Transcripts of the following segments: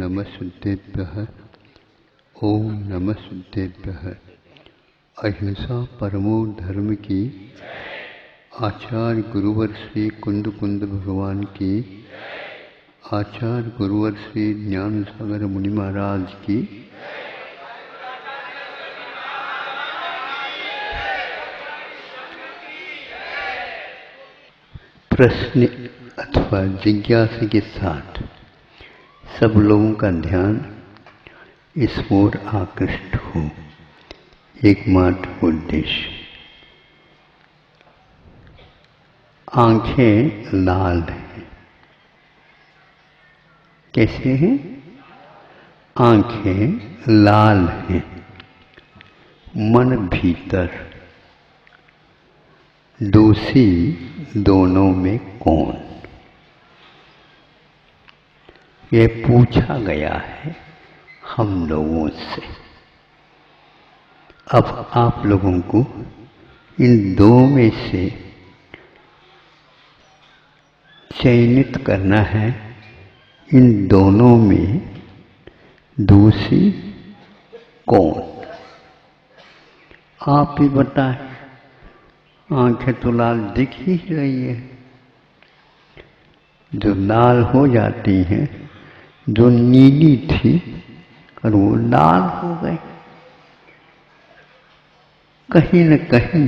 नमस्तेभ्यः। ओम नमस्तेभ्यः। अहिंसा परमो धर्म की आचार्य गुरुवर श्री कुंद कुंद भगवान की, आचार्य गुरुवर श्री ज्ञान सागर मुनि महाराज की, प्रश्न अथवा जिज्ञासा के साथ सब लोगों का ध्यान इस ओर आकृष्ट हो। एकमात्र उद्देश्य, आंखें लाल हैं। कैसे हैं? आंखें लाल हैं। मन भीतर, दोषी दोनों में कौन? ये पूछा गया है हम लोगों से। अब आप लोगों को इन दो में से चयनित करना है। इन दोनों में दोषी कौन? आप ही बताएं। आंखें तो लाल दिख ही रही है। जो लाल हो जाती हैं, जो नीली थी और वो लाल हो गई। कहीं न कहीं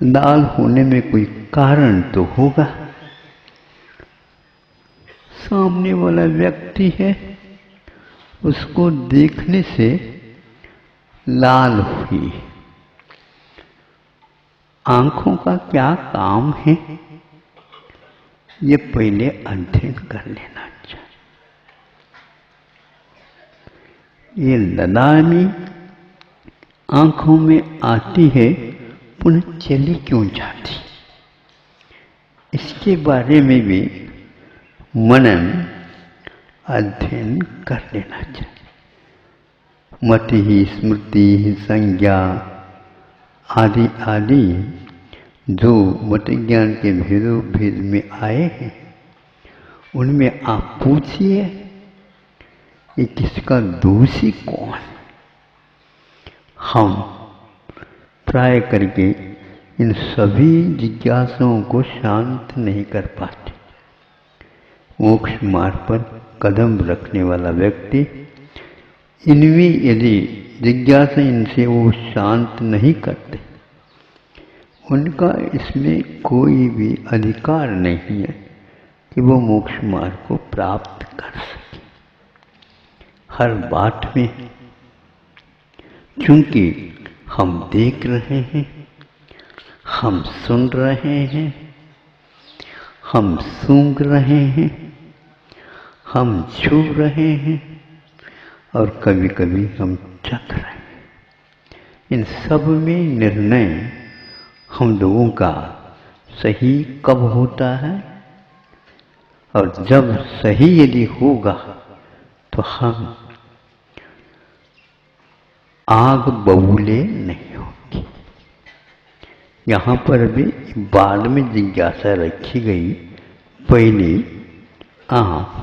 लाल होने में कोई कारण तो होगा। सामने वाला व्यक्ति है, उसको देखने से लाल हुई। आंखों का क्या काम है, ये पहले अध्ययन कर लेना चाहिए। ये ललामी आंखों में आती है, पुनः चली क्यों जाती, इसके बारे में भी मनन अध्ययन कर लेना चाहिए। मति, स्मृति, संज्ञा आदि आदि जो मत ज्ञान के भेदों भेद में आए हैं, उनमें आप पूछिए ये किसका दोषी कौन? हम प्राय करके इन सभी जिज्ञासाओं को शांत नहीं कर पाते। मोक्ष मार्ग पर कदम रखने वाला व्यक्ति, इनमें यदि जिज्ञासा इनसे वो शांत नहीं करते, उनका इसमें कोई भी अधिकार नहीं है कि वो मोक्ष मार्ग को प्राप्त कर सके। हर बात में चूंकि हम देख रहे हैं, हम सुन रहे हैं, हम सूंघ रहे हैं, हम छू रहे हैं और कभी कभी हम चख रहे हैं, इन सब में निर्णय हम लोगों का सही कब होता है? और जब सही यदि होगा तो हम आग बबूले नहीं होगी। यहाँ पर भी बाद में जिज्ञासा रखी गई। पहले आप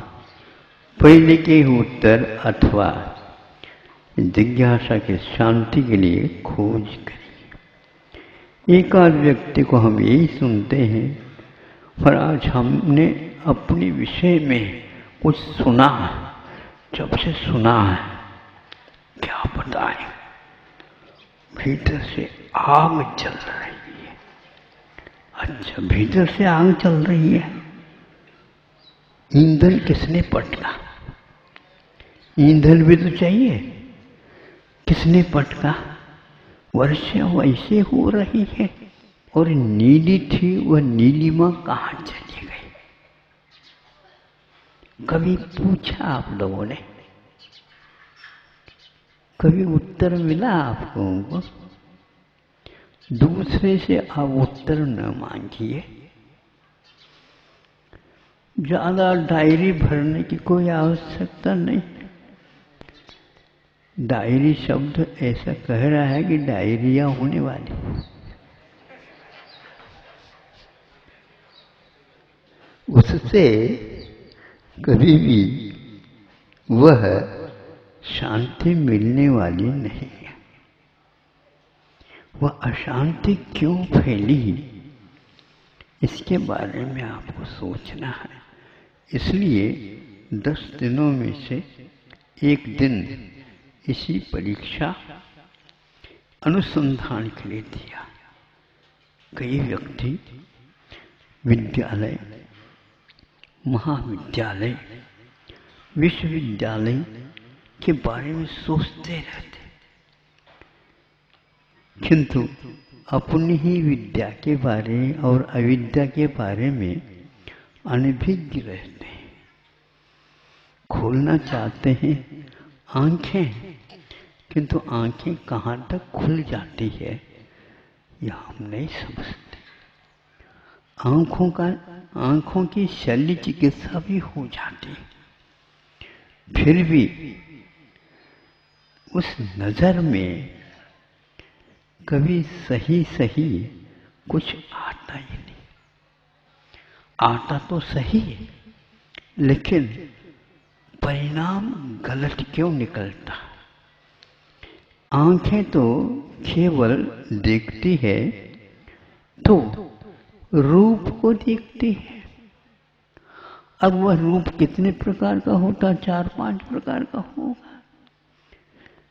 पहले के उत्तर अथवा जिज्ञासा के शांति के लिए खोज करें। एक आध व्यक्ति को हम यही सुनते हैं, पर आज हमने अपने विषय में कुछ सुना है। जब से सुना है, क्या बताएं, भीतर से आग जल रही है। अच्छा, भीतर से आग चल रही है। ईंधन किसने पटका? ईंधन भी तो चाहिए। किसने पटका? वर्षा वैसे हो रही है और नीली थी, वह नीलिमा कहाँ चली गई? कभी पूछा आप लोगों ने? कभी उत्तर मिला आप लोगों को? दूसरे से आप उत्तर न मांगिए। ज्यादा डायरी भरने की कोई आवश्यकता नहीं। डायरी शब्द ऐसा कह रहा है कि डायरिया होने वाली। उससे कभी भी वह शांति मिलने वाली नहीं है। वह अशांति क्यों फैली, इसके बारे में आपको सोचना है। इसलिए 10 दिनों में से एक दिन इसी परीक्षा अनुसंधान के लिए दिया। कई व्यक्ति विद्यालय, महाविद्यालय, विश्वविद्यालय के बारे में सोचते रहते, किंतु अपनी ही विद्या के बारे और अविद्या के बारे में अनभिज्ञ रहते हैं। खोलना चाहते हैं आंखें, किंतु आंखें कहाँ तक खुल जाती है यह हम नहीं समझते। आंखों की शल्य चिकित्सा भी हो जाती है, फिर भी उस नजर में कभी सही सही कुछ आता ही नहीं। आता तो सही है, लेकिन परिणाम गलत क्यों निकलता? आंखें तो केवल देखती है तो रूप को देखती है। अब वह रूप कितने प्रकार का होता? 4-5 प्रकार का होगा।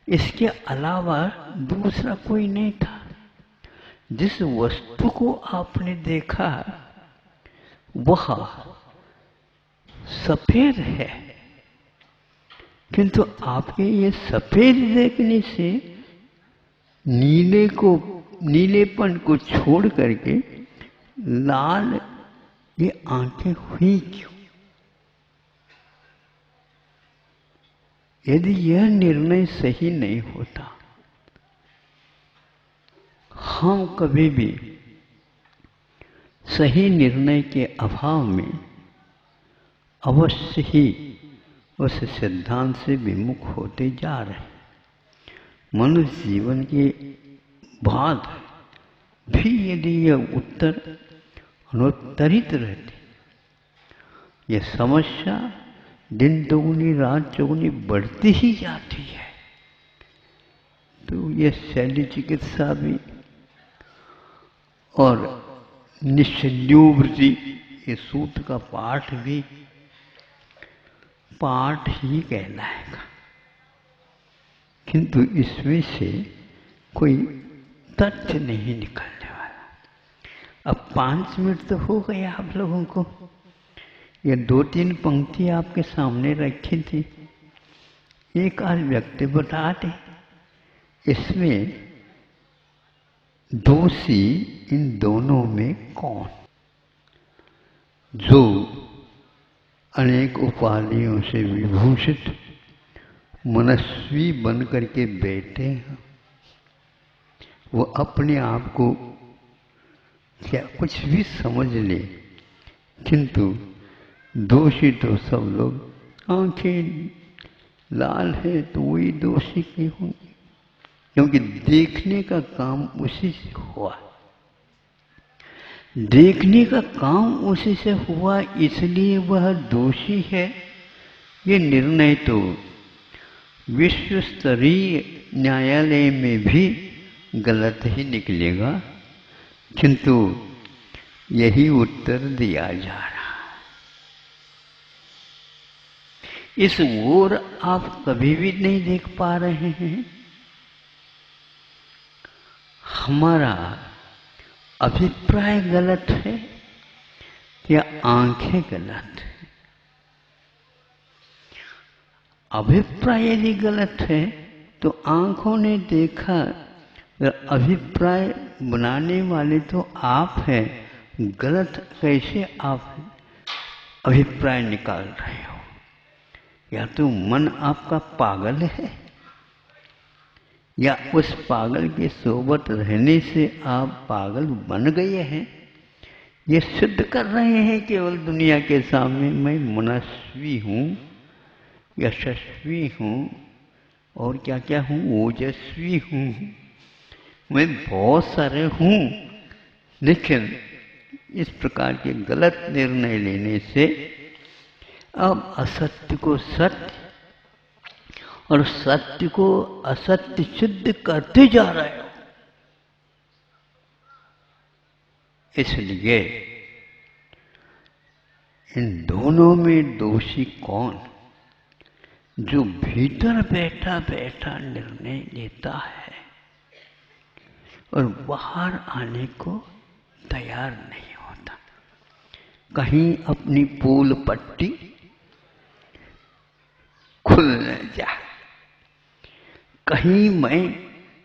इसके अलावा दूसरा कोई नहीं था। जिस वस्तु को आपने देखा वह सफेद है, किंतु आपके ये सफेद देखने से नीलेपन को छोड़ करके लाल ये आंखें हुई क्यों? यदि यह निर्णय सही नहीं होता, हम कभी भी सही निर्णय के अभाव में अवश्य ही उस सिद्धांत से विमुख होते जा रहे हैं। मनुष्य जीवन के बाद भी यदि यह उत्तर अनुत्तरित रहती, यह समस्या दिन दोगुनी रात चौगुनी बढ़ती ही जाती है, तो यह शल्य चिकित्सा भी और निश्चल्योवृत्ति ये सूत्र का पाठ भी पाठ ही कहलाएगा, किंतु इसमें से कोई तथ्य नहीं निकलने वाला। अब 5 मिनट तो हो गए आप लोगों को। ये 2-3 पंक्ति आपके सामने रखी थी, एक आध व्यक्ति बता दे इसमें दोषी इन दोनों में कौन? जो अनेक उपाधियों से विभूषित मनस्वी बन करके बैठे हैं, वो अपने आप को क्या कुछ भी समझ ले, किंतु दोषी तो सब लोग। आंखें लाल है तो वही दोषी क्यों होंगे? क्योंकि देखने का काम उसी से हुआ, देखने का काम उसी से हुआ, इसलिए वह दोषी है। ये निर्णय तो विश्व स्तरीय न्यायालय में भी गलत ही निकलेगा, किंतु यही उत्तर दिया जा रहा है। इस ओर आप कभी भी नहीं देख पा रहे हैं। हमारा अभिप्राय गलत है या आंखें गलत है? अभिप्राय यदि गलत है तो आंखों ने देखा, अभिप्राय बनाने वाले तो आप हैं, गलत कैसे आप अभिप्राय निकाल रहे हो? या तो मन आपका पागल है, या उस पागल के सोबत रहने से आप पागल बन गए हैं। ये सिद्ध कर रहे हैं केवल दुनिया के सामने, मैं मनस्वी हूँ, यशस्वी हूँ, और क्या क्या हूँ, ओजस्वी हूँ, मैं बहुत सारे हूँ। लेकिन इस प्रकार के गलत निर्णय लेने से अब असत्य को सत्य और सत्य को असत्य सिद्ध करते जा रहे हो। इसलिए इन दोनों में दोषी कौन? जो भीतर बैठा बैठा निर्णय लेता है और बाहर आने को तैयार नहीं होता। कहीं अपनी पोल पट्टी खुल न जाए, कहीं मैं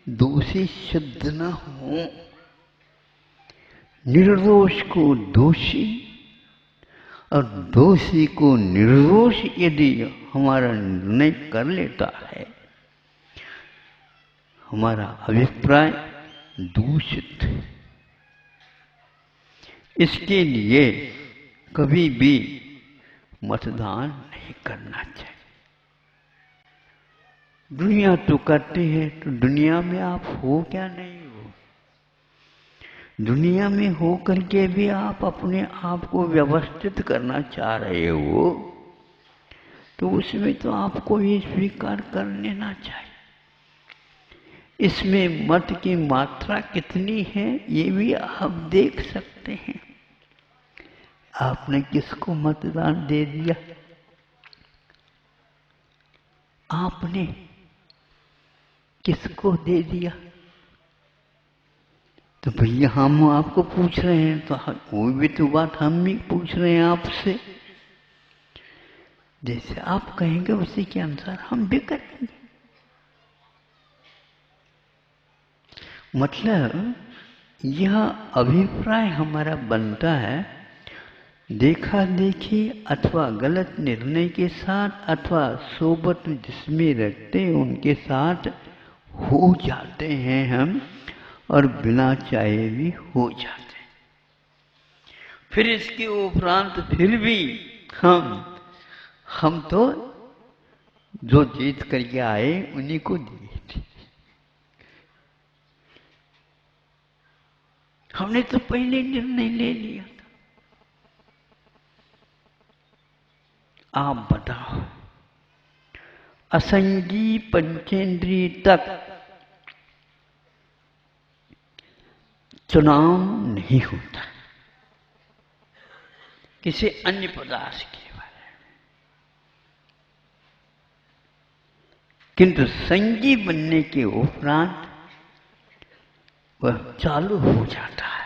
दोषी सिद्ध न हूं। निर्दोष को दोषी और दोषी को निर्दोष यदि हमारा निर्णय कर लेता है, हमारा अभिप्राय दूषित है। इसके लिए कभी भी मतदान नहीं करना चाहिए। दुनिया तो करती है, तो दुनिया में आप हो क्या नहीं हो? दुनिया में हो करके भी आप अपने आप को व्यवस्थित करना चाह रहे हो, तो उसमें तो आपको ये स्वीकार कर लेना चाहिए। इसमें मत की मात्रा कितनी है ये भी आप देख सकते हैं। आपने किसको मतदान दे दिया? आपने किसको दे दिया? तो भैया हम आपको पूछ रहे हैं, तो वो भी तो बात हम भी पूछ रहे हैं आपसे। जैसे आप कहेंगे उसी के अनुसार हम भी करेंगे। मतलब यह अभिप्राय हमारा बनता है देखा देखी अथवा गलत निर्णय के साथ अथवा सोबत जिसमें रखते उनके साथ हो जाते हैं हम, और बिना चाहे भी हो जाते हैं। फिर इसके उपरांत फिर भी हम तो जो जीत करके आए उन्हीं को दिए थे। हमने तो पहले निर्णय ले लिया था। आप बताओ, असंगी पंचेंद्रिय तक चुनाव नहीं होता किसी अन्य पदार्थ के बारे में, किंतु संगी बनने के उपरांत वह चालू हो जाता है।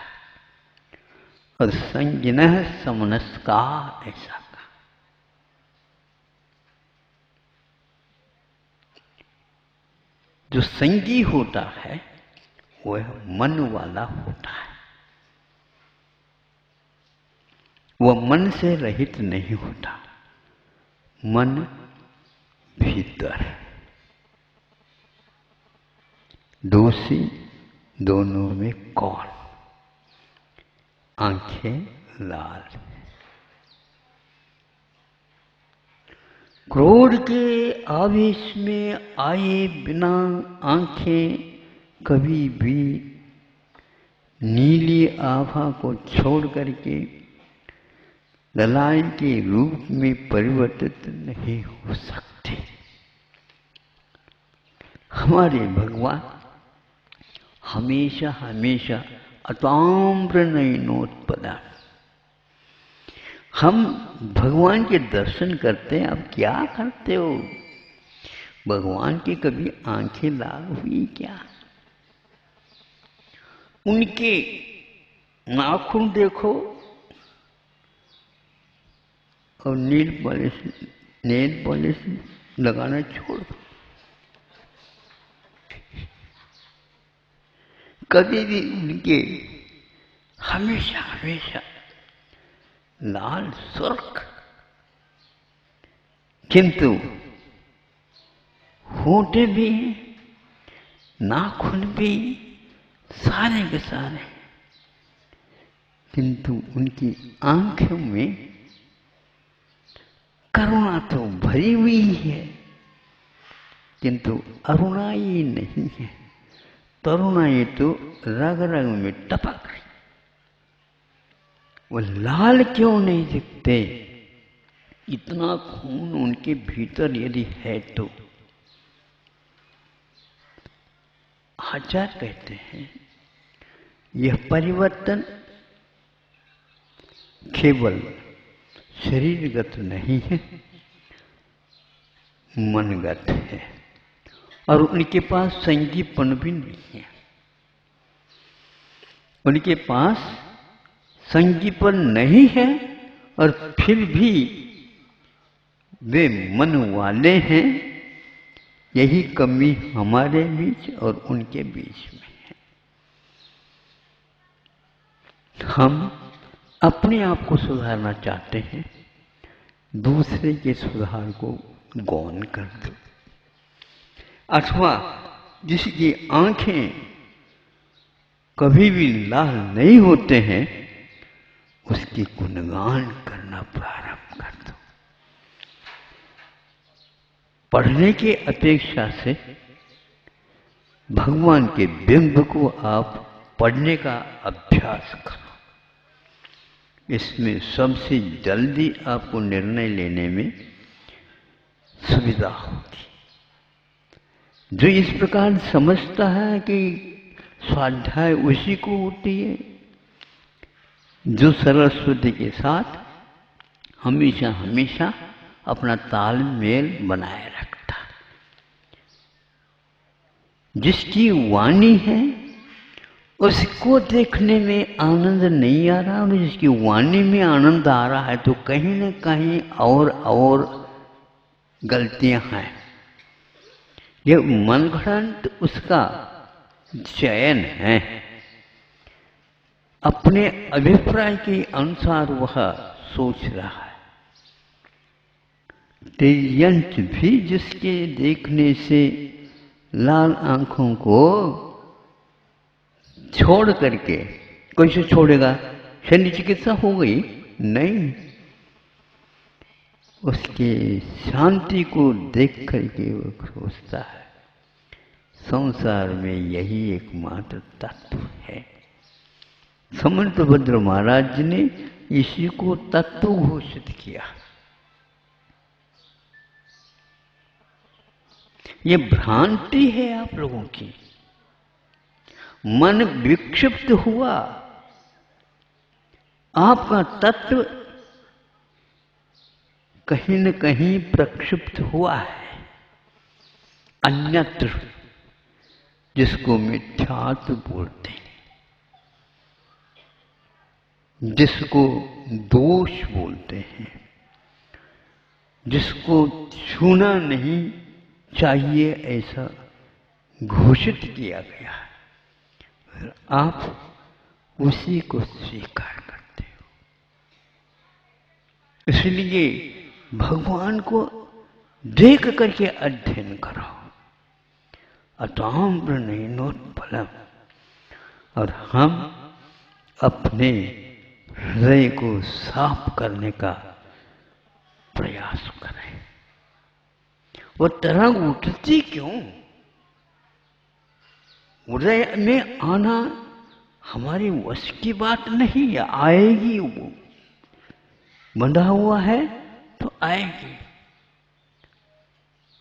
और संगिनः समनस्कार ऐसा का जो संगी होता है वह मन वाला होता है। वह मन से रहित नहीं होता। मन भीतर है। दोषी दोनों में कौन? आंखें लाल। क्रोध के आवेश में आए बिना आंखें कभी भी नीली आभा को छोड़ करके ललाई के रूप में परिवर्तित नहीं हो सकते। हमारे भगवान हमेशा हमेशा अताम्र नयनोत्पदा। हम भगवान के दर्शन करते हैं, आप क्या करते हो? भगवान की कभी आंखें लाल हुई क्या? उनके नाखून देखो और नेल पॉलिश लगाना छोड़ दो। कभी भी उनके हमेशा हमेशा लाल सुर्ख, किंतु होंठे भी नाखून भी सारे के सारे, किंतु उनकी आंखों में करुणा तो भरी हुई है, किंतु अरुणाई नहीं है। तरुणाई तो रग रग में टपक रही। वो लाल क्यों नहीं दिखते? इतना खून उनके भीतर यदि है तो आचार्य कहते हैं यह परिवर्तन केवल शरीरगत नहीं है, मनगत है, और उनके पास संगीपन भी नहीं है। उनके पास संगीपन नहीं है और फिर भी वे मन वाले हैं। यही कमी हमारे बीच और उनके बीच में है। हम अपने आप को सुधारना चाहते हैं, दूसरे के सुधार को गौण कर दो, अथवा जिसकी आंखें कभी भी लाल नहीं होते हैं उसकी गुणगान करना प्रारंभ कर दो। पढ़ने की अपेक्षा से भगवान के बिंब को आप पढ़ने का अभ्यास करो। इसमें सबसे जल्दी आपको निर्णय लेने में सुविधा होगी। जो इस प्रकार समझता है कि स्वाध्याय उसी को होती है जो सरस्वती के साथ हमेशा हमेशा अपना तालमेल बनाए रखता, जिसकी वाणी है उसको देखने में आनंद नहीं आ रहा, और जिसकी वाणी में आनंद आ रहा है तो कहीं न कहीं और गलतियां हैं। ये मनगढ़ंत उसका चयन है, अपने अभिप्राय के अनुसार वह सोच रहा है। तेजयंत भी जिसके देखने से लाल आंखों को छोड़ करके, कैसे छोड़ेगा? शल्य चिकित्सा हो गई? नहीं, उसके शांति को देख करके वो सोचता है संसार में यही एकमात्र तत्व है। समंतभद्र महाराज ने इसी को तत्व घोषित किया। ये भ्रांति है आप लोगों की। मन विक्षिप्त हुआ, आपका तत्व कहीं न कहीं प्रक्षिप्त हुआ है अन्यत्र, जिसको मिथ्यात्व बोलते हैं, जिसको दोष बोलते हैं, जिसको छूना नहीं चाहिए ऐसा घोषित किया गया है, फिर आप उसी को स्वीकार करते हो। इसलिए भगवान को देख करके अध्ययन करो। अताम्र नयनोत्पलम। और हम अपने हृदय को साफ करने का प्रयास करें। वो तरंग उठती क्यों? हृदय में आना हमारी वश की बात नहीं है, आएगी। वो बंधा हुआ है तो आएगी।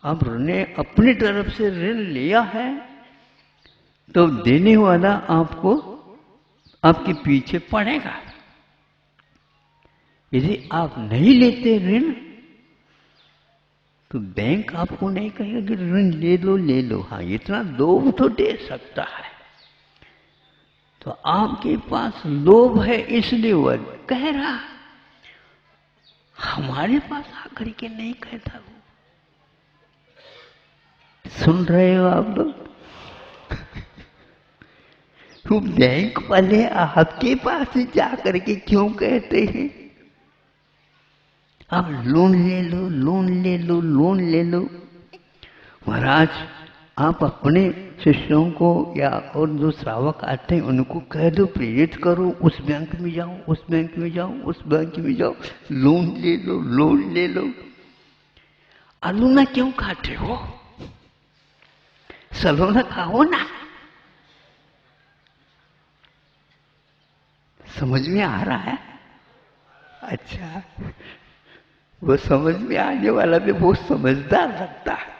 अब ने अपनी तरफ से ऋण लिया है तो देने वाला आपको आपके पीछे पड़ेगा। यदि आप नहीं लेते ऋण तो बैंक आपको नहीं कहेगा कि ऋण ले लो ले लो, हाँ इतना लोभ तो दे सकता है। तो आपके पास लोभ है इसलिए वह कह रहा, हमारे पास आकर के नहीं कहता। वो सुन रहे हो आप लोग? वो बैंक वाले आपके पास जाकर के क्यों कहते हैं आप लोन ले लो लोन ले लो लोन ले लो? महाराज आप अपने शिष्यों को या और जो श्रावक आते हैं उनको कह दो, प्रेरित करो, उस बैंक में जाओ उस बैंक में जाओ उस बैंक में जाओ, लोन ले लो लोन ले लो। अलोना क्यों खाते हो? सलोना खाओ ना। समझ में आ रहा है? अच्छा, वो समझ में आने वाला भी बहुत समझदार लगता है।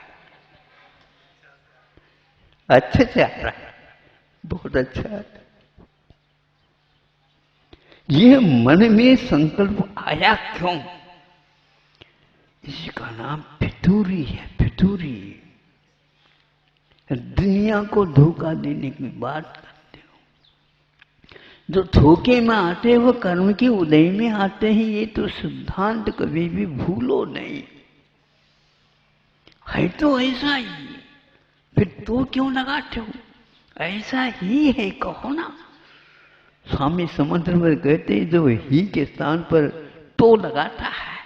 अच्छे से आ रहा है। बहुत अच्छा है। ये मन में संकल्प आया क्यों? इसका नाम फितूरी है, फितूरी। दुनिया को धोखा देने की बात करते हो। जो धोखे में आते हैं वो कर्म के उदय में आते हैं, ये तो सिद्धांत कभी भी भूलो नहीं। है तो ऐसा ही, फिर तो क्यों लगाते हो? ऐसा ही है कहो ना। स्वामी समुद्र में कहते जो ही के स्थान पर तो लगाता है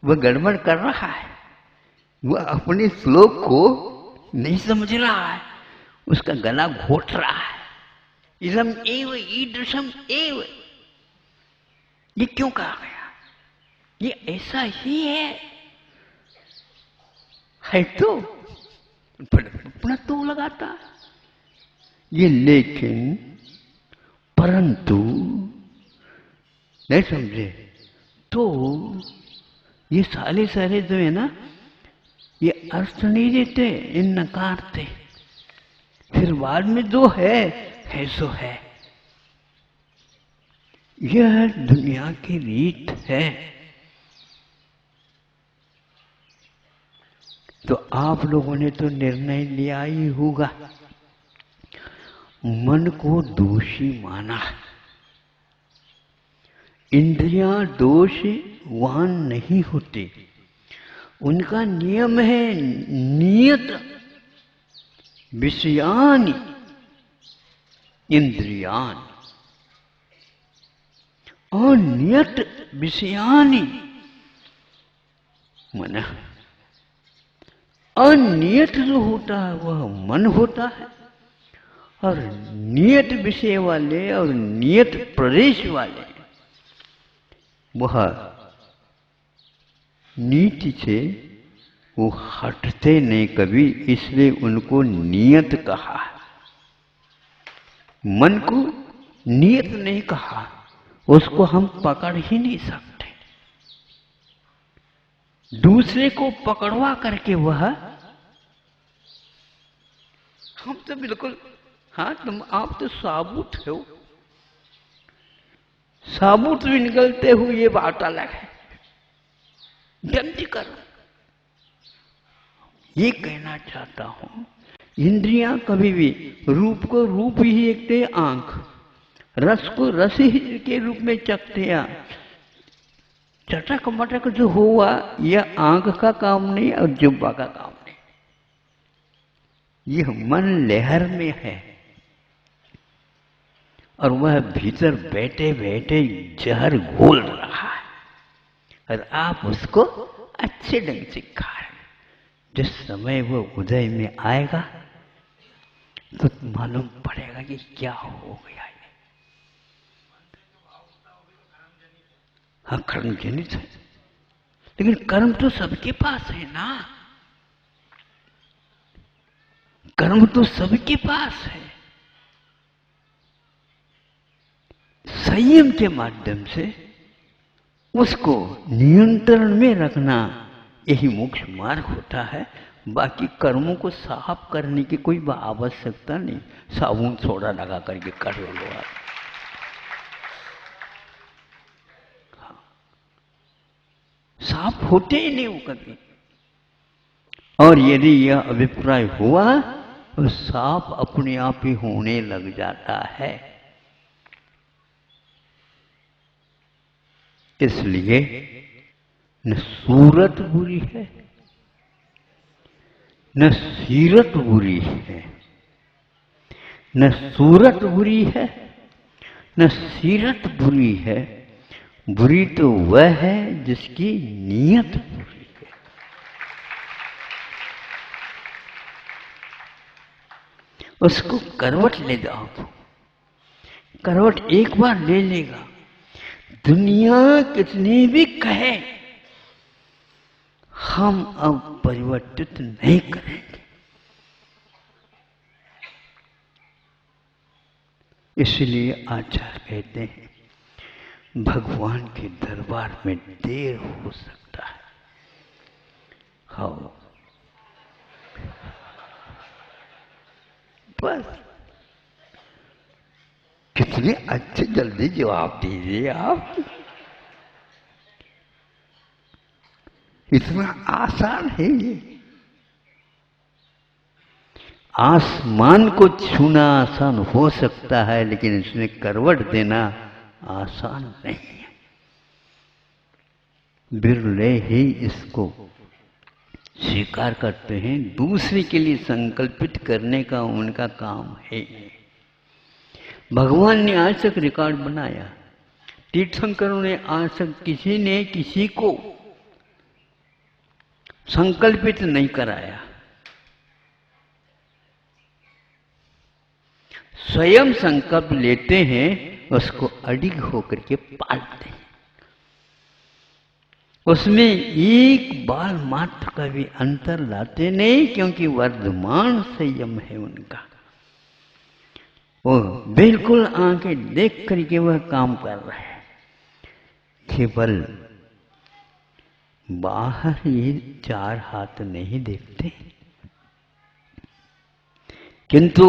वह गड़बड़ कर रहा है, वह अपने श्लोक को नहीं समझ रहा है, उसका गला घोट रहा है। इदम एव ईदृशम एव, ये क्यों कहा गया? ये ऐसा ही है तो अपना तो लगाता है ये। लेकिन परंतु नहीं समझे तो ये सारे जो है ना, ये अर्थ नहीं देते, इन नकारते। फिर बाद में जो है सो है। यह दुनिया की रीत है। तो आप लोगों ने तो निर्णय लिया ही होगा, मन को दोषी माना। इंद्रियां दोषवान नहीं होती, उनका नियम है नियत विषयानि इंद्रियान, और नियत विषयानि मन। अनियत जो होता है वह मन होता है, और नियत विषय वाले और नियत प्रदेश वाले वह नीति से वो हटते नहीं कभी, इसलिए उनको नियत कहा। मन को नियत नहीं कहा, उसको हम पकड़ ही नहीं सकते। दूसरे को पकड़वा करके वह, हम तो बिल्कुल, हाँ आप तो साबुत हो, साबुत भी निकलते हुए ये बात अलग है। जल्दी करो, ये कहना चाहता हूं। इंद्रियां कभी भी रूप को रूप ही देखते, आंख रस को रस ही के रूप में चखते हैं। चटक मटक जो हुआ यह आंख का काम नहीं और जुब्बा का काम नहीं, यह मन लहर में है, और वह भीतर बैठे बैठे जहर घोल रहा है, और आप उसको अच्छे ढंग से खा रहे। जिस समय वो उदय में आएगा तो मालूम पड़ेगा कि क्या हो गया है। हाँ, कर्म जनित है, लेकिन कर्म तो सबके पास है ना, कर्म तो सबके पास है। संयम के माध्यम से उसको नियंत्रण में रखना, यही मोक्ष मार्ग होता है। बाकी कर्मों को साफ करने की कोई आवश्यकता नहीं, साबुन सोडा लगा करके कर लो आप। हाँ, साफ होते ही नहीं वो कभी। और यदि यह अभिप्राय हुआ तो साफ अपने आप ही होने लग जाता है। इसलिए न सूरत बुरी है, न सीरत बुरी है, न सूरत बुरी है, न सीरत बुरी है। बुरी तो वह है जिसकी नीयत बुरी है। उसको करवट ले जाओ तो, करवट एक बार ले लेगा, दुनिया कितनी भी कहे हम अब परिवर्तित नहीं करेंगे। इसलिए आचार्य कहते हैं भगवान के दरबार में देर हो सकता है। हाँ, बस इतने अच्छे जल्दी जवाब दीजिए आप, इतना आसान है ये। आसमान को छूना आसान हो सकता है, लेकिन इसमें करवट देना आसान नहीं है। बिरले ही इसको स्वीकार करते हैं। दूसरे के लिए संकल्पित करने का उनका काम है। भगवान ने आज तक रिकॉर्ड बनाया, तीर्थंकरों ने आज तक किसी ने किसी को संकल्पित नहीं कराया, स्वयं संकल्प लेते हैं, उसको अडिग होकर के पालते हैं। उसमें एक बार मात्र का भी अंतर लाते नहीं, क्योंकि वर्धमान संयम है उनका। वो बिल्कुल आंखें देख करके वह काम कर रहे हैं। केवल बाहर ये चार हाथ नहीं देखते, किंतु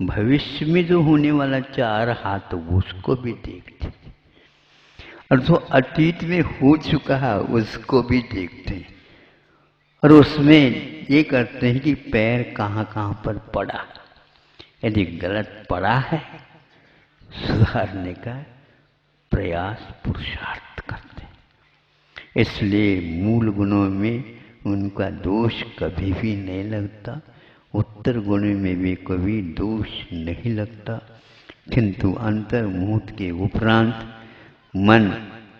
भविष्य में जो होने वाला चार हाथ उसको भी देखते, और जो अतीत में हो चुका है उसको भी देखते हैं, और उसमें ये करते हैं कि पैर कहाँ कहाँ पर पड़ा, यदि गलत पड़ा है सुधारने का प्रयास पुरुषार्थ करते हैं। इसलिए मूल गुणों में उनका दोष कभी भी नहीं लगता, उत्तर गुणों में भी कभी दोष नहीं लगता, किंतु अंतर्मुहूर्त के उपरांत मन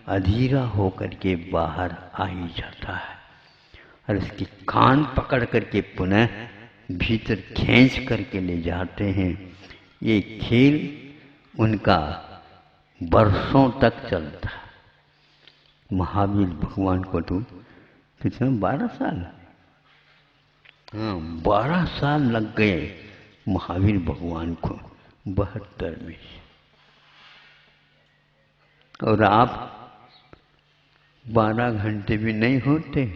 अधीरा होकर के बाहर आ ही जाता है, और इसकी कान पकड़ करके पुनः भीतर खींच करके ले जाते हैं। ये खेल उनका वर्षों तक चलता है। महावीर भगवान को तो कितना 12 साल, हाँ 12 साल लग गए महावीर भगवान को 72 में। और आप 12 घंटे भी नहीं होते,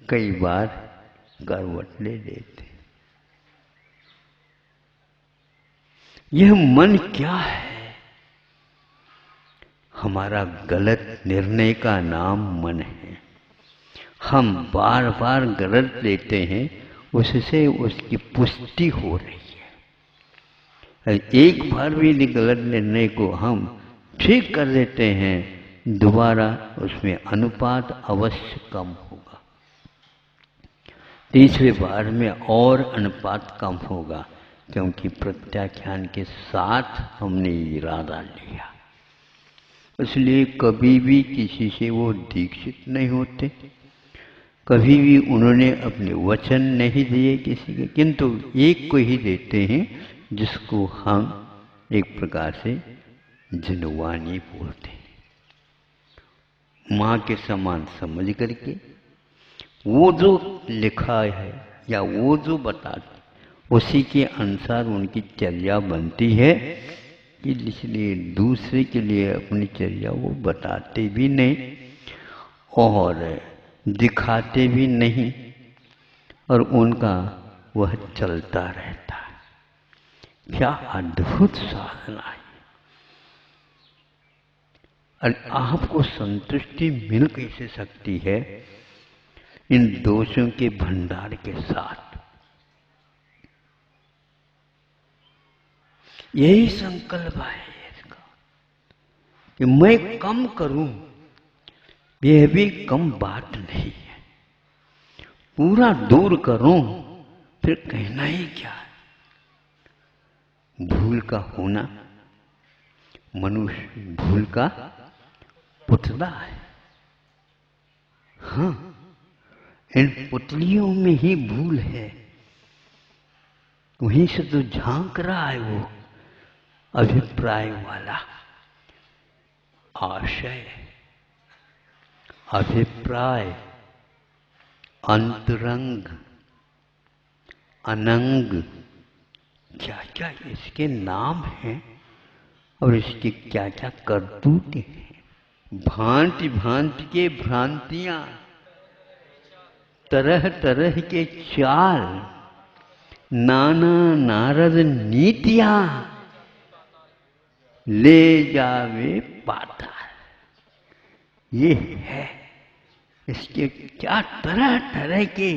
कई बार करवट ले लेते। यह मन क्या है? हमारा गलत निर्णय का नाम मन है। हम बार बार गलत लेते हैं, उससे उसकी पुष्टि हो रही है। एक बार भी गलत निर्णय को हम ठीक कर देते हैं, दोबारा उसमें अनुपात अवश्य कम होगा, तीसरे बार में और अनुपात कम होगा, क्योंकि प्रत्याख्यान के साथ हमने इरादा लिया। इसलिए कभी भी किसी से वो दीक्षित नहीं होते, कभी भी उन्होंने अपने वचन नहीं दिए किसी के, किंतु एक को ही देते हैं जिसको हम एक प्रकार से जिनवानी बोलते हैं। माँ के समान समझ करके वो जो लिखा है या वो जो बताते उसी के अनुसार उनकी चर्या बनती है, इसलिए दूसरे के लिए अपनी चर्या वो बताते भी नहीं और दिखाते भी नहीं, और उनका वह चलता रहता है। क्या अद्भुत साधना है! और आपको संतुष्टि मिल कैसे सकती है इन दोषों के भंडार के साथ? यही संकल्प है इसका कि मैं कम करूं, यह भी कम बात नहीं है। पूरा दूर करूं, फिर कहना ही क्या है। भूल का होना, मनुष्य भूल का पुतला है। हाँ, इन पुतलियों में ही भूल है, वहीं से तो झांक रहा है वो अभिप्राय वाला। आशय, अभिप्राय, अंतरंग, अनंग, क्या क्या इसके नाम हैं और इसकी क्या क्या करतूतें हैं। भांति भांति के भ्रांतियां, तरह तरह के चाल, नाना नारद नीतियां, ले जावे पाता। ये है, इसके क्या तरह तरह के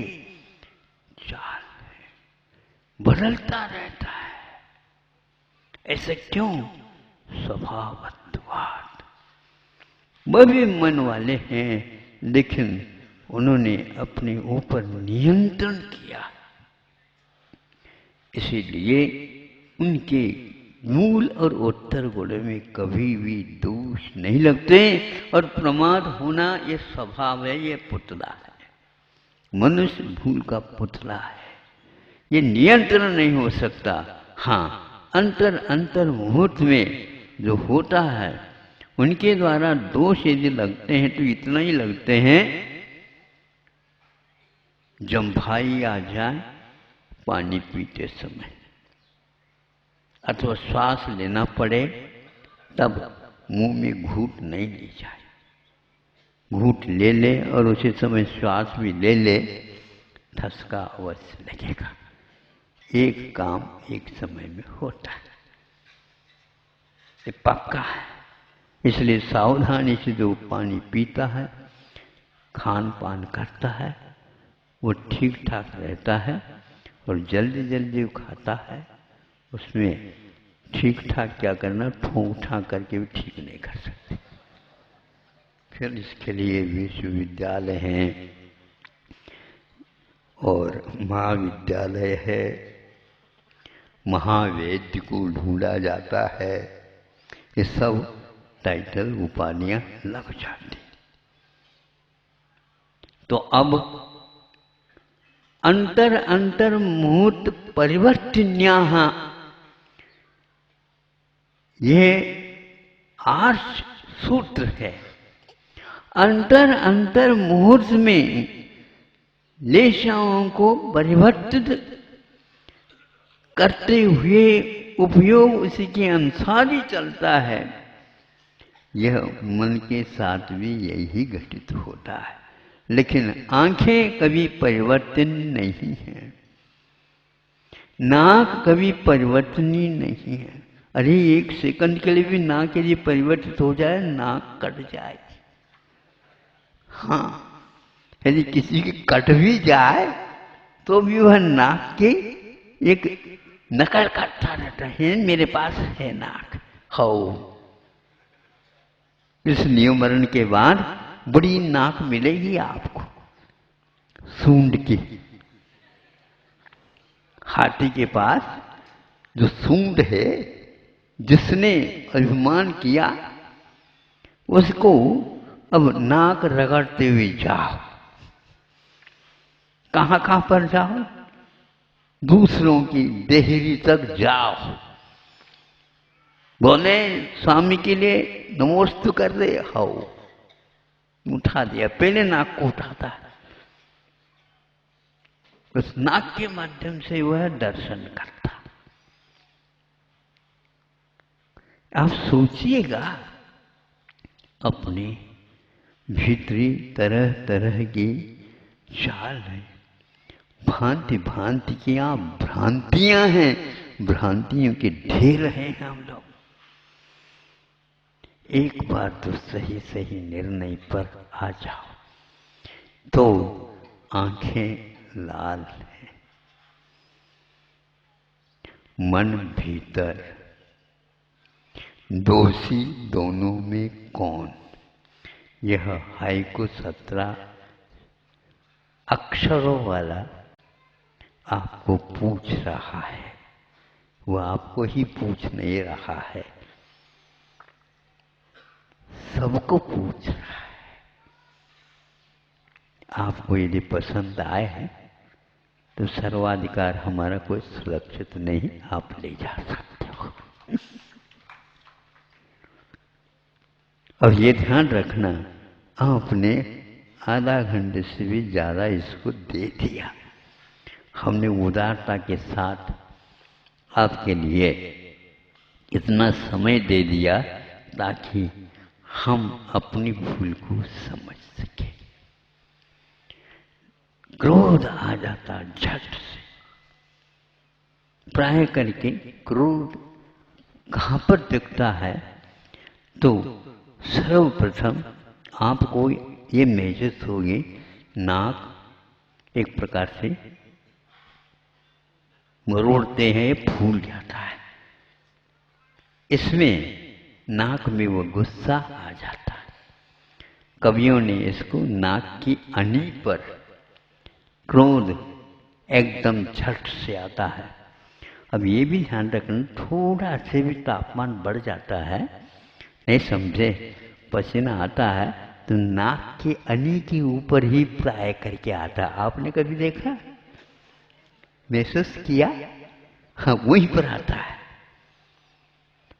चाल है, बदलता रहता है। ऐसे क्यों? स्वभावत्वात्। वह भी मन वाले हैं, लेकिन उन्होंने अपने ऊपर नियंत्रण किया, इसीलिए उनके मूल और उत्तर गुण में कभी भी दोष नहीं लगते। और प्रमाद होना ये स्वभाव है, ये पुतला है। मनुष्य भूल का पुतला है, ये नियंत्रण नहीं हो सकता। हाँ, अंतर मुहूर्त में जो होता है उनके द्वारा दोष यदि लगते हैं तो इतना ही लगते हैं, जम्भाई आ जाए पानी पीते समय, अथवा श्वास लेना पड़े तब मुंह में घूंट नहीं ली जाए। घूंट ले ले और उसी समय श्वास भी ले ले, ठसका अवश्य लगेगा। एक काम एक समय में होता है, ये पक्का है। इसलिए सावधानी से जो पानी पीता है, खान पान करता है, वो ठीक ठाक रहता है। और जल्दी जल्दी खाता है, उसमें ठीक ठाक क्या करना, ठोंक ठाक करके भी ठीक नहीं कर सकते। फिर इसके लिए विश्वविद्यालय हैं और महाविद्यालय है, महावेद्य को ढूंढा जाता है, ये सब टाइटल उपाधियां लग जाती। तो अब अंतर मुहूर्त परिवर्तन्याः, ये आर्ष सूत्र है। अंतर मुहूर्त में लेशाओं को परिवर्तित करते हुए उपयोग उसी के अनुसार ही चलता है। यह मन के साथ भी यही घटित होता है, लेकिन आंखें कभी परिवर्तन नहीं है, नाक कभी परिवर्तनीय नहीं है। अरे एक सेकंड के लिए भी नाक यदि परिवर्तित हो जाए, नाक कट जाए। हाँ, यदि किसी की कट भी जाए तो भी वह नाक की एक नकल करता रहता है, मेरे पास है नाक। हो, इस नियमरण के बाद बड़ी नाक मिलेगी आपको, सूंड की। हाथी के पास जो सूंड है, जिसने अभिमान किया, उसको अब नाक रगड़ते हुए जाओ। कहां कहां पर जाओ? दूसरों की देहरी तक जाओ। बोले स्वामी के लिए नमोस्तु कर दे, हो उठा दिया। पहले नाक को उठाता है, उस नाक के माध्यम से वह दर्शन करता। आप सोचिएगा, अपने भीतरी तरह तरह की चाल है, भांति भांति की आप भ्रांतियां हैं, भ्रांतियों के ढेर हैं हम लोग। एक बार तो सही सही निर्णय पर आ जाओ तो आंखें लाल हैं, मन भीतर, दोषी दोनों में कौन? यह हाइकु 17 अक्षरों वाला आपको पूछ रहा है, वह आपको ही पूछ नहीं रहा है, सबको पूछ रहा है। आपको यदि पसंद आए है तो सर्वाधिकार हमारा कोई सुरक्षित नहीं, आप ले जा सकते हो। और ये ध्यान रखना, आपने आधा घंटे से भी ज्यादा इसको दे दिया। हमने उदारता के साथ आपके लिए इतना समय दे दिया ताकि हम अपनी भूल को समझ सके। क्रोध आ जाता झट से, प्राय करके क्रोध कहाँ पर दिखता है? तो सर्वप्रथम आपको ये महसूस होगी, नाक एक प्रकार से मरोड़ते हैं, फूल जाता है। इसमें नाक में वो गुस्सा आ जाता है। कवियों ने इसको नाक की अनी पर क्रोध एकदम झट से आता है। अब ये भी ध्यान रखना, थोड़ा से भी तापमान बढ़ जाता है, नहीं समझे, पसीना आता है तो नाक की अनी के ऊपर ही प्राय करके आता है। आपने कभी देखा, महसूस किया? हाँ, वहीं पर आता है।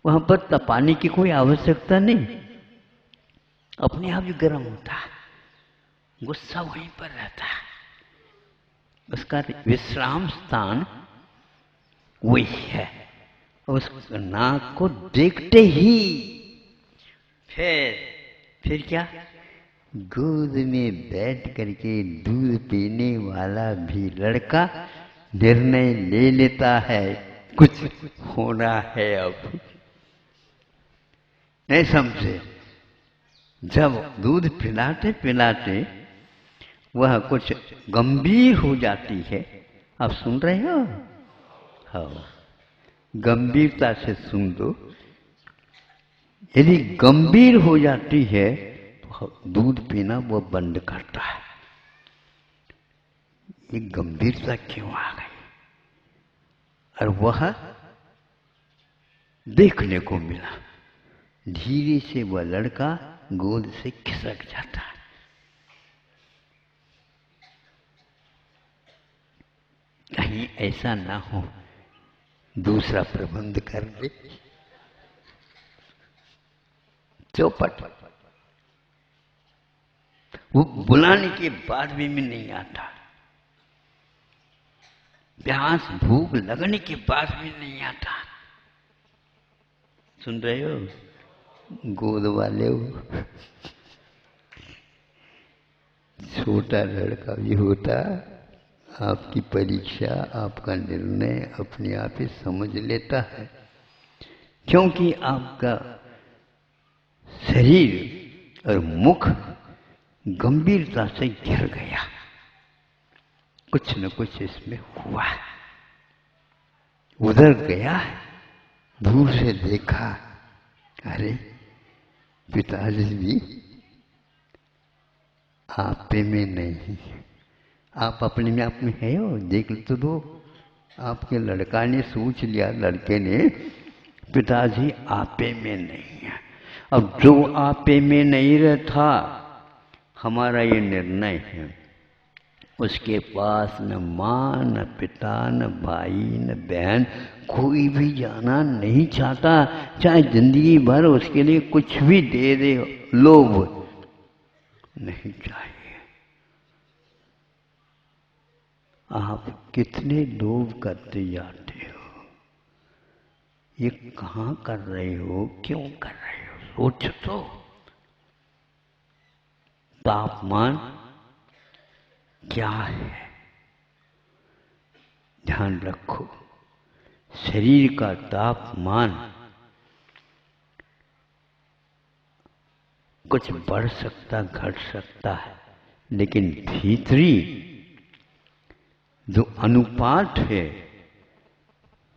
वहां पर तपाने की कोई आवश्यकता नहीं, अपने आप ही गर्म होता है, गुस्सा वहीं पर रहता है। उसका विश्राम स्थान वही है। उस नाक को देखते ही फिर क्या, गोद में बैठ करके दूध पीने वाला भी लड़का निर्णय ले लेता है, कुछ होना है अब, नहीं समझे। जब दूध पिलाते पिलाते वह कुछ गंभीर हो जाती है, आप सुन रहे हो? हाँ, गंभीरता से सुन दो। यदि गंभीर हो जाती है तो दूध पीना वो बंद करता है। ये गंभीरता क्यों आ गई? और वह देखने को मिला, धीरे से वह लड़का गोद से खिसक जाता है। कहीं ऐसा ना हो दूसरा प्रबंध कर दे, चौपट। वो बुलाने के बाद भी मैं नहीं आता, प्यास भूख लगने के बाद भी नहीं आता। सुन रहे हो गोद वाले हो? छोटा लड़का भी होता, आपकी परीक्षा, आपका निर्णय अपने आप ही समझ लेता है, क्योंकि आपका शरीर और मुख गंभीरता से घिर गया। कुछ न कुछ इसमें हुआ, उधर गया, दूर से देखा, अरे पिताजी भी आपे में नहीं, आप अपने में आप में है हो, देख तो दो। आपके लड़का ने सोच लिया, लड़के ने, पिताजी आपे में नहीं है। अब जो आपे में नहीं रहता, हमारा ये निर्णय है, उसके पास न माँ, न पिता, न भाई, न बहन, कोई भी जाना नहीं चाहता, चाहे जिंदगी भर उसके लिए कुछ भी दे दे, लोभ नहीं चाहिए। आप कितने लोभ करते जाते हो, ये कहाँ कर रहे हो, क्यों कर रहे हो, सोच तो। तापमान क्या है, ध्यान रखो। शरीर का तापमान कुछ बढ़ सकता, घट सकता है, लेकिन भीतरी जो अनुपात है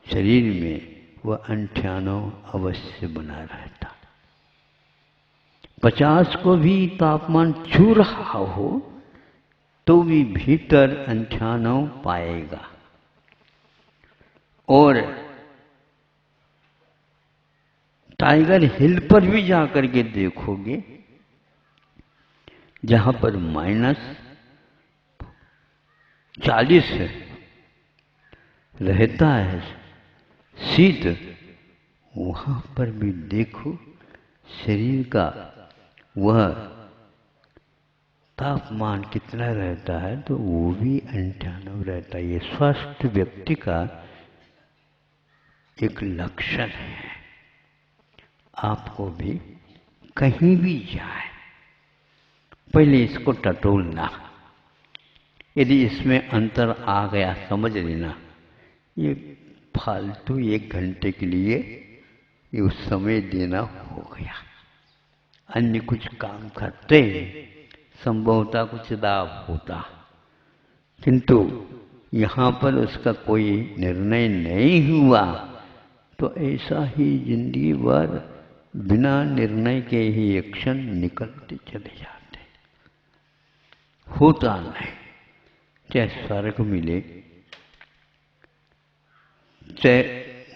शरीर में, वह 98 अवश्य बना रहता। 50 को भी तापमान छू रहा हो तो भी भीतर 98 पाएगा। और टाइगर हिल पर भी जाकर के देखोगे, जहां पर -40 रहता है शीत, वहां पर भी देखो शरीर का वह तापमान कितना रहता है, तो वो भी 98 रहता है। ये स्वस्थ व्यक्ति का एक लक्षण है। आपको भी कहीं भी जाए, पहले इसको टटोलना, यदि इसमें अंतर आ गया समझ लेना, ये फालतू 1 घंटे के लिए ये उस समय देना हो गया। अन्य कुछ काम करते संभवतः कुछ लाभ होता, किंतु यहाँ पर उसका कोई निर्णय नहीं हुआ, तो ऐसा ही जिंदगी भर बिना निर्णय के ही एक्शन निकलते चले जाते, होता नहीं। चाहे स्वर्ग मिले, चाहे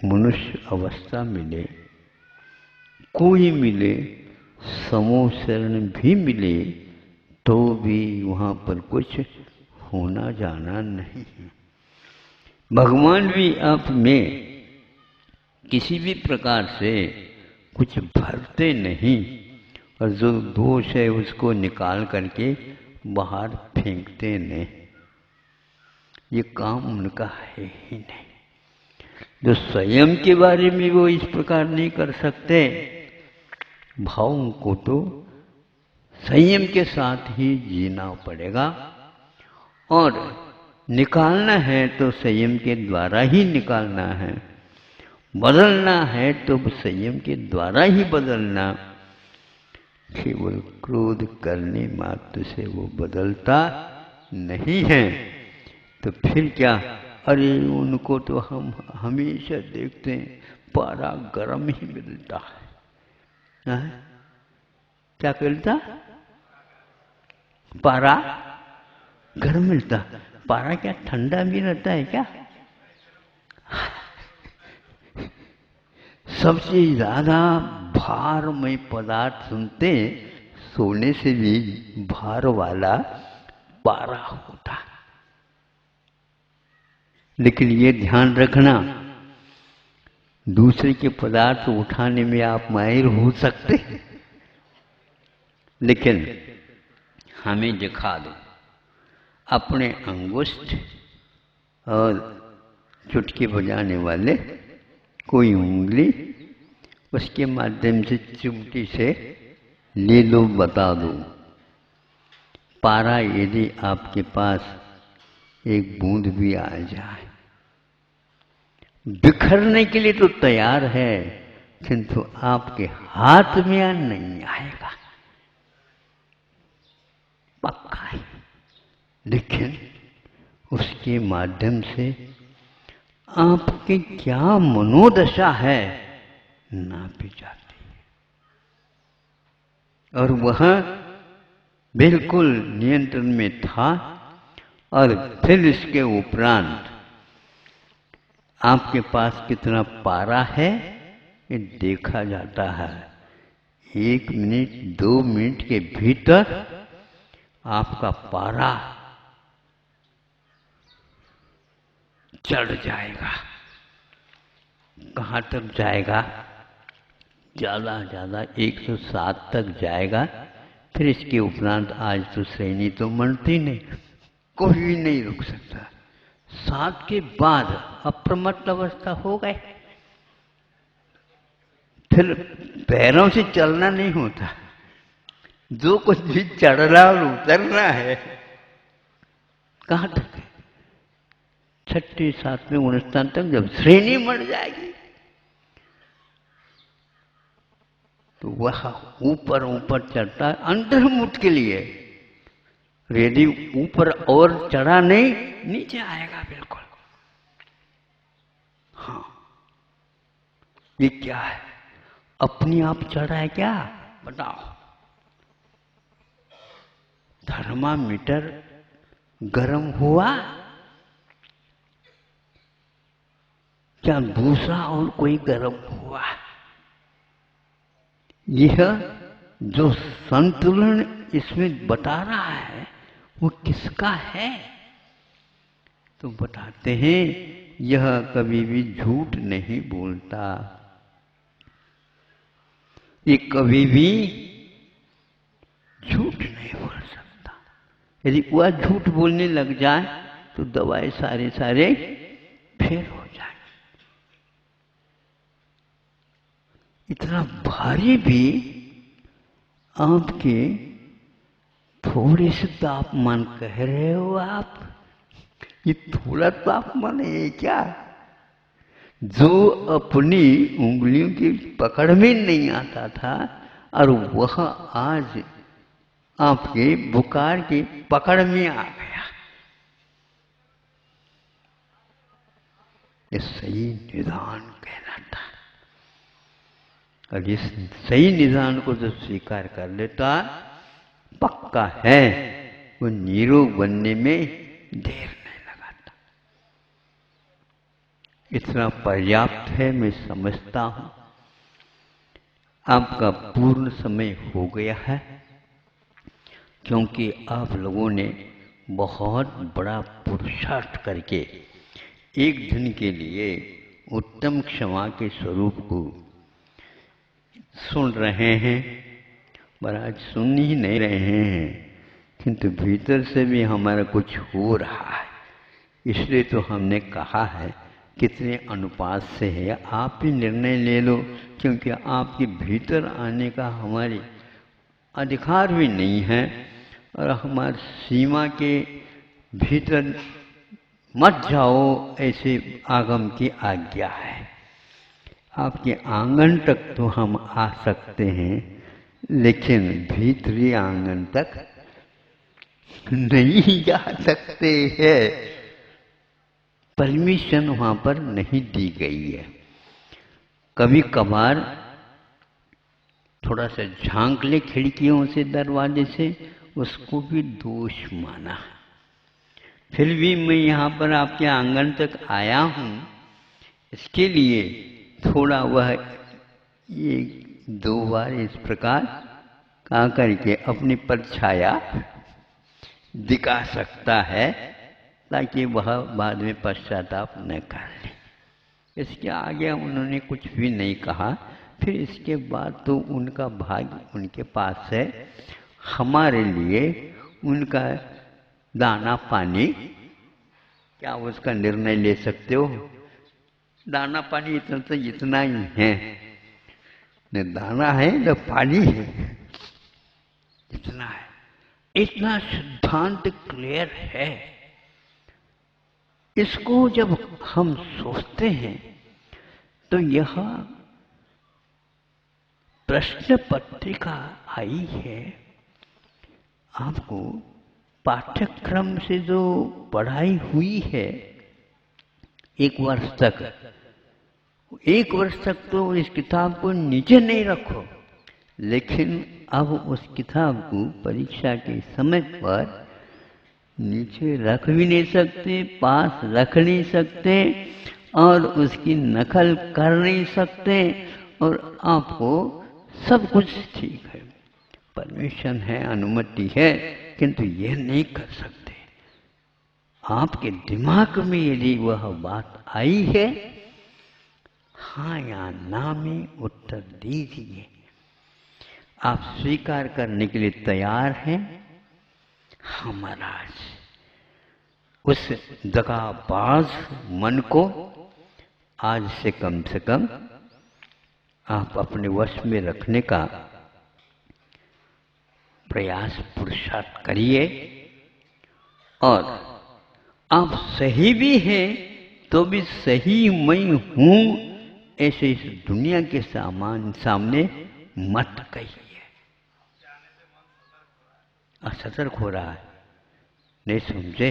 मनुष्य अवस्था मिले, कोई मिले, समूह शरण भी मिले, तो भी वहाँ पर कुछ होना जाना नहीं है। भगवान भी आप में किसी भी प्रकार से कुछ भरते नहीं, और जो दोष है उसको निकाल करके बाहर फेंकते नहीं। ये काम उनका है ही नहीं। जो स्वयं के बारे में वो इस प्रकार नहीं कर सकते, भावों को तो संयम के साथ ही जीना पड़ेगा, और निकालना है तो संयम के द्वारा ही निकालना है, बदलना है तो संयम के द्वारा ही बदलना। केवल क्रोध करने मात्र से वो बदलता नहीं है। तो फिर क्या, अरे उनको तो हम हमेशा देखते हैं पारा गर्म ही मिलता है। क्या मिलता? पारा गर्म मिलता। पारा क्या ठंडा भी रहता है क्या? सबसे ज्यादा भारमय पदार्थ सुनते सोने से भी भार वाला पारा होता। लेकिन ये ध्यान रखना, दूसरे के पदार्थ उठाने में आप माहिर हो सकते, लेकिन हमें दिखा दो अपने अंगुष्ठ और चुटकी बजाने वाले कोई उंगली, उसके माध्यम से चिमटी से ले लो, बता दो। पारा यदि आपके पास एक बूंद भी आ जाए, बिखरने के लिए तो तैयार है, किंतु आपके हाथ में नहीं आएगा, पक्का है। लेकिन उसके माध्यम से आपकी क्या मनोदशा है नापी जाती है, और वह बिल्कुल नियंत्रण में था। और फिर इसके उपरांत आपके पास कितना पारा है ये देखा जाता है। 1 मिनट 2 मिनट के भीतर आपका पारा चढ़ जाएगा। कहाँ तक जाएगा? ज़्यादा ज़्यादा 107 तक जाएगा। फिर इसके उपरांत आज तो श्रेणी तो मनती नहीं, कोई भी नहीं रुक सकता। 7 के बाद अप्रमत्त अवस्था हो गए, फिर पैरों से चलना नहीं होता, जो कुछ भी चढ़ना और उतरना है। कहाँ तक है? 6, 7, 9 स्थान तक जब श्रेणी मर जाएगी तो वह ऊपर ऊपर चढ़ता है अंतर्मुख के लिए। यदि ऊपर और चढ़ा नहीं, नीचे आएगा बिल्कुल। हाँ, ये क्या है? अपने आप चढ़ा है क्या? बताओ। थर्मामीटर गर्म हुआ क्या? दूसरा और कोई गर्म हुआ? यह जो संतुलन इसमें बता रहा है वो किसका है? तो बताते हैं यह कभी भी झूठ नहीं बोलता, ये कभी भी झूठ नहीं बोल सकता। यदि वह झूठ बोलने लग जाए तो दवाई सारे फेल हो जाए। इतना भारी भी आपके थोड़े से तापमान कह रहे हो आप, ये थोड़ा तापमान है क्या? जो अपनी उंगलियों की पकड़ में नहीं आता था और वह आज आपके बुखार की पकड़ में आ गया। ये सही निदान कहलाता है। और इस सही निदान को जो स्वीकार कर लेता, पक्का है वो निरोग बनने में देर नहीं लगाता। इतना पर्याप्त है, मैं समझता हूं। आपका पूर्ण समय हो गया है, क्योंकि आप लोगों ने बहुत बड़ा पुरुषार्थ करके एक दिन के लिए उत्तम क्षमा के स्वरूप को सुन रहे हैं, पर आज सुन ही नहीं रहे हैं, किंतु भीतर से भी हमारा कुछ हो रहा है। इसलिए तो हमने कहा है कितने अनुपात से है, आप ही निर्णय ले लो, क्योंकि आपके भीतर आने का हमारी अधिकार भी नहीं है और हमारी सीमा के भीतर मत जाओ ऐसे आगम की आज्ञा है। आपके आंगन तक तो हम आ सकते हैं, लेकिन भीतरी आंगन तक नहीं जा सकते हैं। परमिशन वहां पर नहीं दी गई है। कभी कभार थोड़ा सा झांक ले खिड़कियों से, दरवाजे से, उसको भी दोष माना। फिर भी मैं यहाँ पर आपके आंगन तक आया हूँ, इसके लिए थोड़ा वह एक दो बार इस प्रकार कहा करके अपनी परछाया दिखा सकता है, ताकि वह बाद में पश्चाताप न कर ले। इसके आगे उन्होंने कुछ भी नहीं कहा। फिर इसके बाद तो उनका भाग्य उनके पास है, हमारे लिए उनका दाना पानी क्या उसका निर्णय ले सकते हो? दाना पानी इतना ही है, न दाना है न पानी है, इतना है। इतना सिद्धांत क्लियर है। इसको जब हम सोचते हैं तो यह प्रश्न पत्रिका आई है, आपको पाठ्यक्रम से जो पढ़ाई हुई है एक वर्ष तक तो इस किताब को नीचे नहीं रखो, लेकिन अब उस किताब को परीक्षा के समय पर नीचे रख भी नहीं सकते, पास रख नहीं सकते और उसकी नकल कर नहीं सकते, और आपको सब कुछ ठीक है, परमिशन है, अनुमति है, किंतु यह नहीं कर सकते। आपके दिमाग में यदि वह बात आई है, हाँ या ना में उत्तर दीजिए। आप स्वीकार करने के लिए तैयार हैं? हाँ महाराज, उस दगाबाज मन को आज से कम आप अपने वश में रखने का प्रयास पुरुषार्थ करिए। और आप सही भी हैं तो भी सही मैं हूं ऐसे इस दुनिया के सामने मत कहिए। सतर्क हो रहा है, नहीं समझे?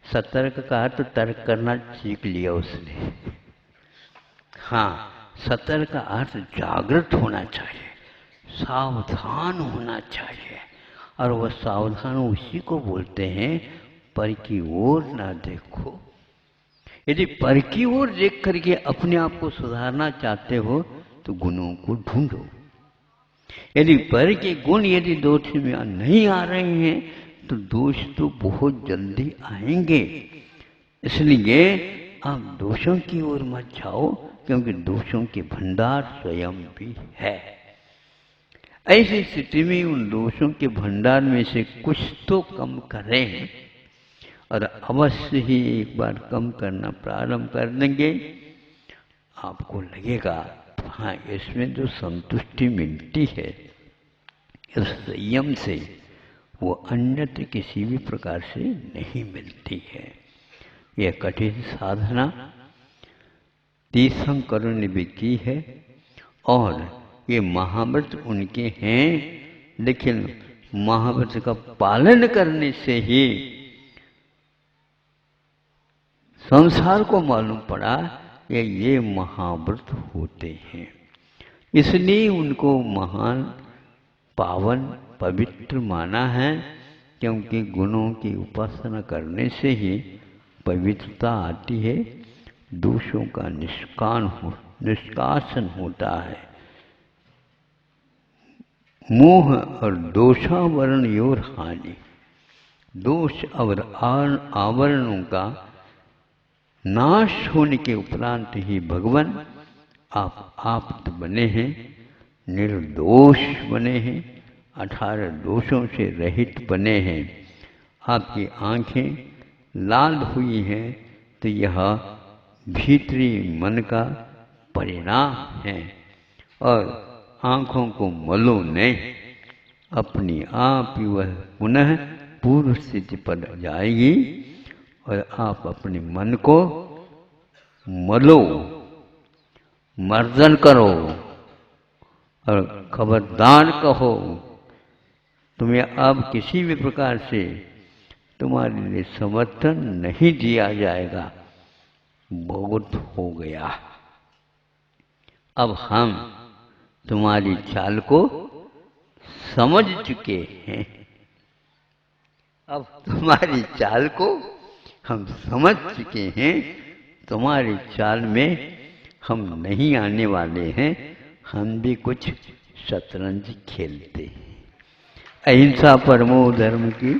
सतर्क का तो तर्क करना सीख लिया उसने। हाँ, सतर्क का अर्थ जागृत होना चाहिए, सावधान होना चाहिए, और वह सावधान उसी को बोलते हैं पर की ओर ना देखो। यदि पर की ओर देख करके अपने आप को सुधारना चाहते हो तो गुणों को ढूंढो। यदि पर के गुण यदि दोष में नहीं आ रहे हैं तो दोष तो बहुत जल्दी आएंगे। इसलिए आप दोषों की ओर मत जाओ, क्योंकि दोषों के भंडार स्वयं भी है। ऐसी स्थिति में उन दोषों के भंडार में से कुछ तो कम करें, और अवश्य ही एक बार कम करना प्रारंभ कर देंगे, आपको लगेगा हाँ इसमें जो संतुष्टि मिलती है इस संयम से, वो अन्यत्र किसी भी प्रकार से नहीं मिलती है। यह कठिन साधना तीर्थंकरों ने भी की है और ये महाव्रत उनके हैं, लेकिन महाव्रत का पालन करने से ही संसार को मालूम पड़ा कि ये महाव्रत होते हैं। इसलिए उनको महान, पावन, पवित्र माना है, क्योंकि गुणों की उपासना करने से ही पवित्रता आती है, दोषों का निष्कासन होता है। मोह और दोषावरण योर हानि, दोष और आवरणों का नाश होने के उपरांत ही भगवान आप आप्त बने हैं, निर्दोष बने हैं, 18 दोषों से रहित बने हैं। आपकी आंखें लाल हुई हैं तो यह भीतरी मन का परिणाम है, और आँखों को मलो नहीं, अपनी आप ही वह पुनः पूर्व स्थिति पर जाएगी, और आप अपने मन को मलो, मर्जन करो और खबरदार कहो, तुम्हें अब किसी भी प्रकार से तुम्हारे लिए समर्थन नहीं दिया जाएगा, बहुत हो गया। अब हम तुम्हारी चाल को समझ चुके हैं, अब तुम्हारी चाल को हम समझ चुके हैं, तुम्हारी चाल में हम नहीं आने वाले हैं, हम भी कुछ शतरंज खेलते हैं। अहिंसा परमो धर्म की